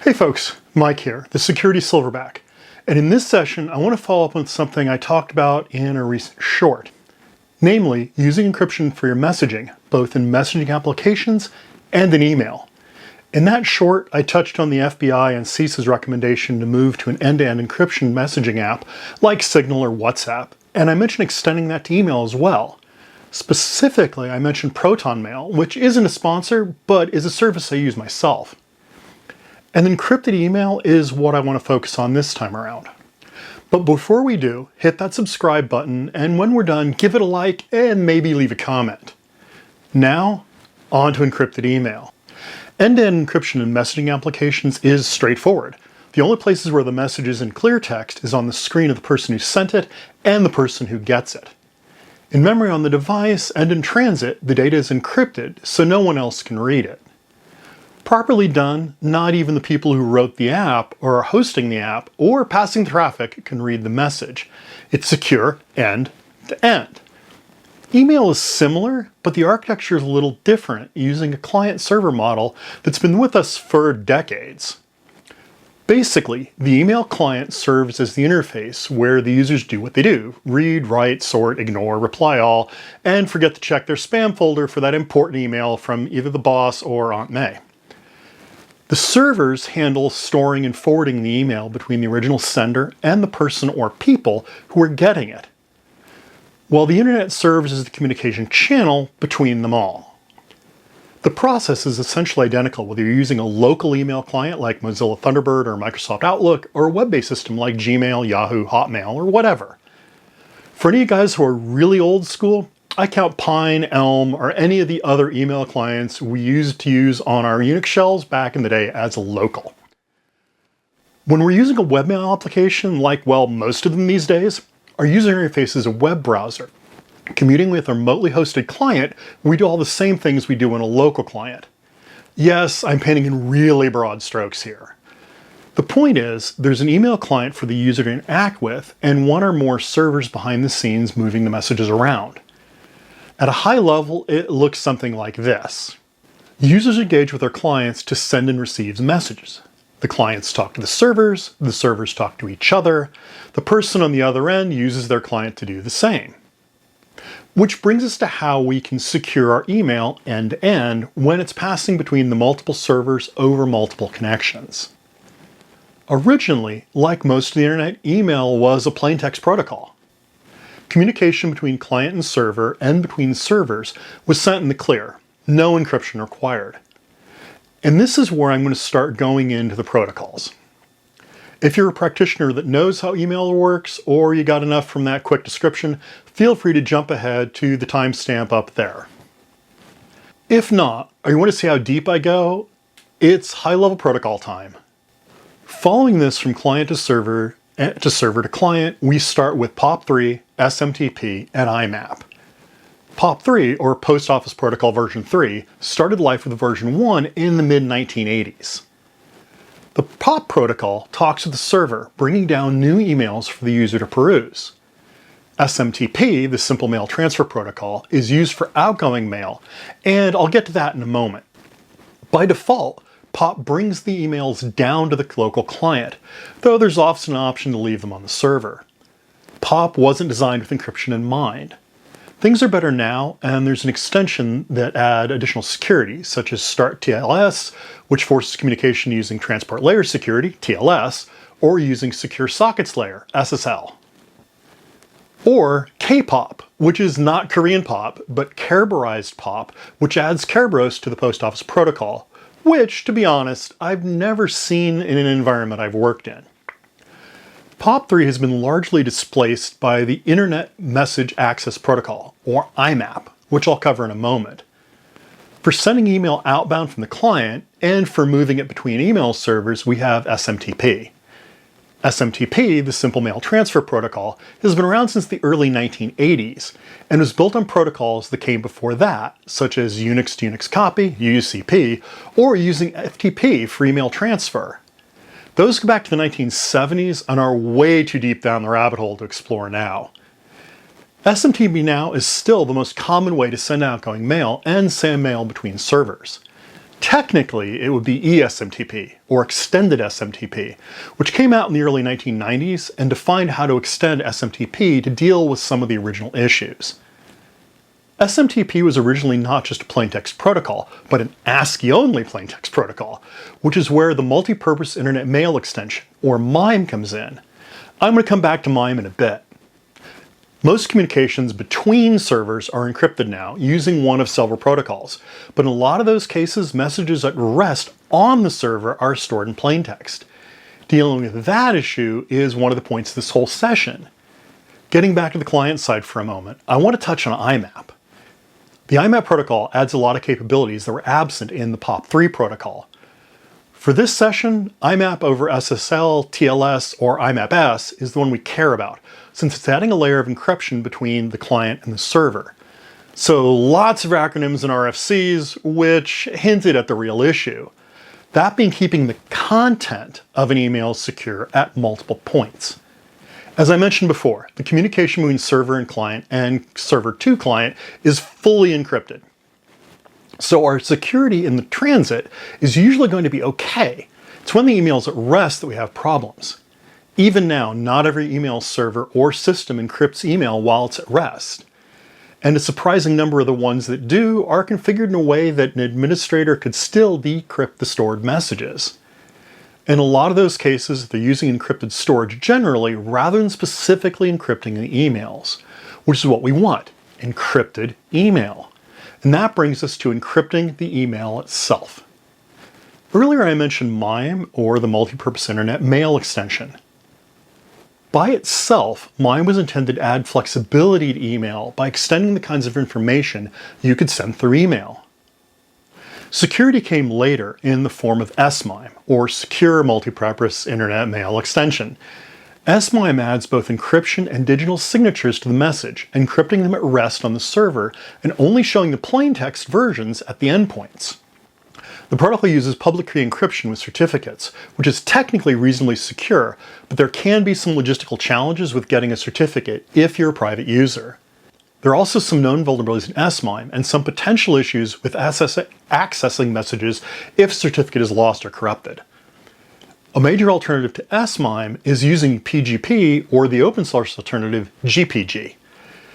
Hey folks, Mike here, the Security Silverback. And in this session, I want to follow up on something I talked about in a recent short. Namely, using encryption for your messaging, both in messaging applications and in email. In that short, I touched on the FBI and CISA's recommendation to move to an end-to-end encryption messaging app like Signal or WhatsApp, and I mentioned extending that to email as well. Specifically, I mentioned Proton Mail, which isn't a sponsor, but is a service I use myself. And encrypted email is what I want to focus on this time around. But before we do, hit that subscribe button, and when we're done, give it a like and maybe leave a comment. Now, on to encrypted email. End-to-end encryption in messaging applications is straightforward. The only places where the message is in clear text is on the screen of the person who sent it and the person who gets it. In memory on the device and in transit, the data is encrypted so no one else can read it. Properly done, not even the people who wrote the app or are hosting the app or passing traffic can read the message. It's secure end to end. Email is similar, but the architecture is a little different, using a client-server model that's been with us for decades. Basically, the email client serves as the interface where the users do what they do: read, write, sort, ignore, reply all, and forget to check their spam folder for that important email from either the boss or Aunt May. The servers handle storing and forwarding the email between the original sender and the person or people who are getting it, while the internet serves as the communication channel between them all. The process is essentially identical whether you're using a local email client like Mozilla Thunderbird or Microsoft Outlook, or a web-based system like Gmail, Yahoo, Hotmail, or whatever. For any of you guys who are really old school, I count Pine, Elm, or any of the other email clients we used to use on our Unix shells back in the day as a local. When we're using a webmail application, like, well, most of them these days, our user interface is a web browser. Commuting with a remotely hosted client, we do all the same things we do in a local client. Yes, I'm painting in really broad strokes here. The point is, there's an email client for the user to interact with, and one or more servers behind the scenes moving the messages around. At a high level, it looks something like this. Users engage with their clients to send and receive messages. The clients talk to the servers talk to each other, the person on the other end uses their client to do the same. Which brings us to how we can secure our email end-to-end when it's passing between the multiple servers over multiple connections. Originally, like most of the internet, email was a plain text protocol. Communication between client and server and between servers was sent in the clear, no encryption required. And this is where I'm going to start going into the protocols. If you're a practitioner that knows how email works, or you got enough from that quick description, feel free to jump ahead to the timestamp up there. If not, or you want to see how deep I go, it's high-level protocol time. Following this from client to server to client, we start with POP3, SMTP, and IMAP. POP3, or Post Office Protocol version 3, started life with version 1 in the mid-1980s. The POP protocol talks to the server, bringing down new emails for the user to peruse. SMTP, the Simple Mail Transfer Protocol, is used for outgoing mail, and I'll get to that in a moment. By default, POP brings the emails down to the local client, though there's often an option to leave them on the server. POP wasn't designed with encryption in mind. Things are better now, and there's an extension that adds additional security, such as Start TLS, which forces communication using Transport Layer Security, TLS, or using Secure Sockets Layer, SSL. Or K-POP, which is not Korean POP, but Kerberized POP, which adds Kerberos to the Post Office Protocol, which, to be honest, I've never seen in an environment I've worked in. POP3 has been largely displaced by the Internet Message Access Protocol, or IMAP, which I'll cover in a moment. For sending email outbound from the client, and for moving it between email servers, we have SMTP. SMTP, the Simple Mail Transfer Protocol, has been around since the early 1980s, and was built on protocols that came before that, such as Unix to Unix Copy, UUCP, or using FTP for email transfer. Those go back to the 1970s and are way too deep down the rabbit hole to explore now. SMTP now is still the most common way to send outgoing mail and send mail between servers. Technically, it would be eSMTP, or Extended SMTP, which came out in the early 1990s and defined how to extend SMTP to deal with some of the original issues. SMTP was originally not just a plaintext protocol, but an ASCII-only plaintext protocol, which is where the multi-purpose internet mail extension, or MIME, comes in. I'm going to come back to MIME in a bit. Most communications between servers are encrypted now using one of several protocols, but in a lot of those cases, messages at rest on the server are stored in plaintext. Dealing with that issue is one of the points of this whole session. Getting back to the client side for a moment, I want to touch on IMAP. The IMAP protocol adds a lot of capabilities that were absent in the POP3 protocol. For this session, IMAP over SSL, TLS, or IMAP-S is the one we care about, since it's adding a layer of encryption between the client and the server. So lots of acronyms and RFCs, which hinted at the real issue. That being keeping the content of an email secure at multiple points. As I mentioned before, the communication between server and server to client is fully encrypted. So our security in the transit is usually going to be okay. It's when the email's at rest that we have problems. Even now, not every email server or system encrypts email while it's at rest. And a surprising number of the ones that do are configured in a way that an administrator could still decrypt the stored messages. In a lot of those cases, they're using encrypted storage generally rather than specifically encrypting the emails, which is what we want, encrypted email. And that brings us to encrypting the email itself. Earlier I mentioned MIME, or the Multi-Purpose Internet Mail Extension. By itself, MIME was intended to add flexibility to email by extending the kinds of information you could send through email. Security came later in the form of SMIME, or Secure Multi-Purpose Internet Mail Extension. SMIME adds both encryption and digital signatures to the message, encrypting them at rest on the server and only showing the plaintext versions at the endpoints. The protocol uses public key encryption with certificates, which is technically reasonably secure, but there can be some logistical challenges with getting a certificate if you're a private user. There are also some known vulnerabilities in SMIME and some potential issues with accessing messages if certificate is lost or corrupted. A major alternative to SMIME is using PGP, or the open source alternative GPG.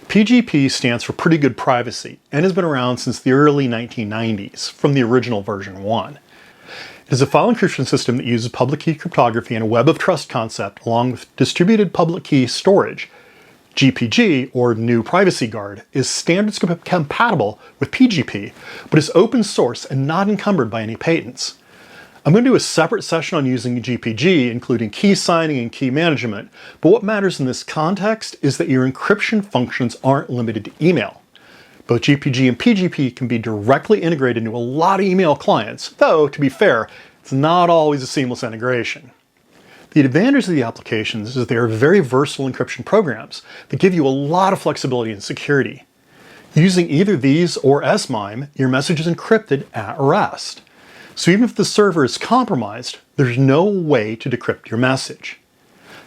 PGP stands for Pretty Good Privacy and has been around since the early 1990s, from the original version 1. It is a file encryption system that uses public key cryptography and a web of trust concept along with distributed public key storage. GPG, or New Privacy Guard, is standards compatible with PGP, but is open source and not encumbered by any patents. I'm going to do a separate session on using GPG, including key signing and key management, but what matters in this context is that your encryption functions aren't limited to email. Both GPG and PGP can be directly integrated into a lot of email clients, though, to be fair, it's not always a seamless integration. The advantage of the applications is that they are very versatile encryption programs that give you a lot of flexibility and security. Using either these or SMIME, your message is encrypted at rest. So even if the server is compromised, there's no way to decrypt your message.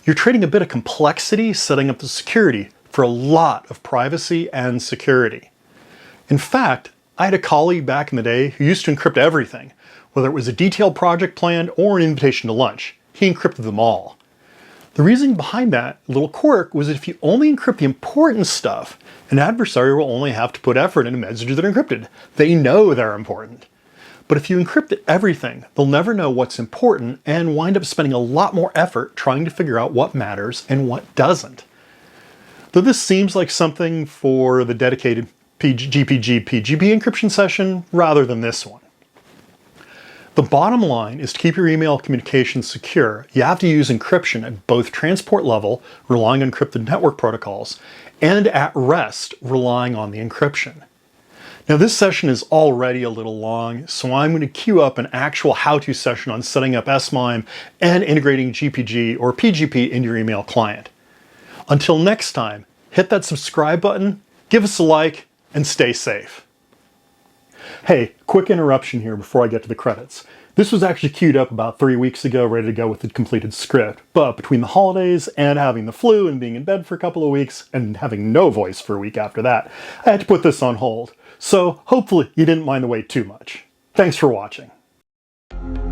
You're trading a bit of complexity setting up the security for a lot of privacy and security. In fact, I had a colleague back in the day who used to encrypt everything, whether it was a detailed project plan or an invitation to lunch. He encrypted them all. The reason behind that little quirk was that if you only encrypt the important stuff, an adversary will only have to put effort into messages that are encrypted. They know they're important. But if you encrypt everything, they'll never know what's important and wind up spending a lot more effort trying to figure out what matters and what doesn't. Though this seems like something for the dedicated GPG encryption session rather than this one. The bottom line is to keep your email communications secure, you have to use encryption at both transport level, relying on encrypted network protocols, and at rest, relying on the encryption. Now this session is already a little long, so I'm going to queue up an actual how-to session on setting up SMIME and integrating GPG or PGP into your email client. Until next time, hit that subscribe button, give us a like, and stay safe. Hey, quick interruption here before I get to the credits. This was actually queued up about 3 weeks ago, ready to go with the completed script, but between the holidays and having the flu and being in bed for a couple of weeks and having no voice for a week after that, I had to put this on hold. So hopefully you didn't mind the wait too much. Thanks for watching. you.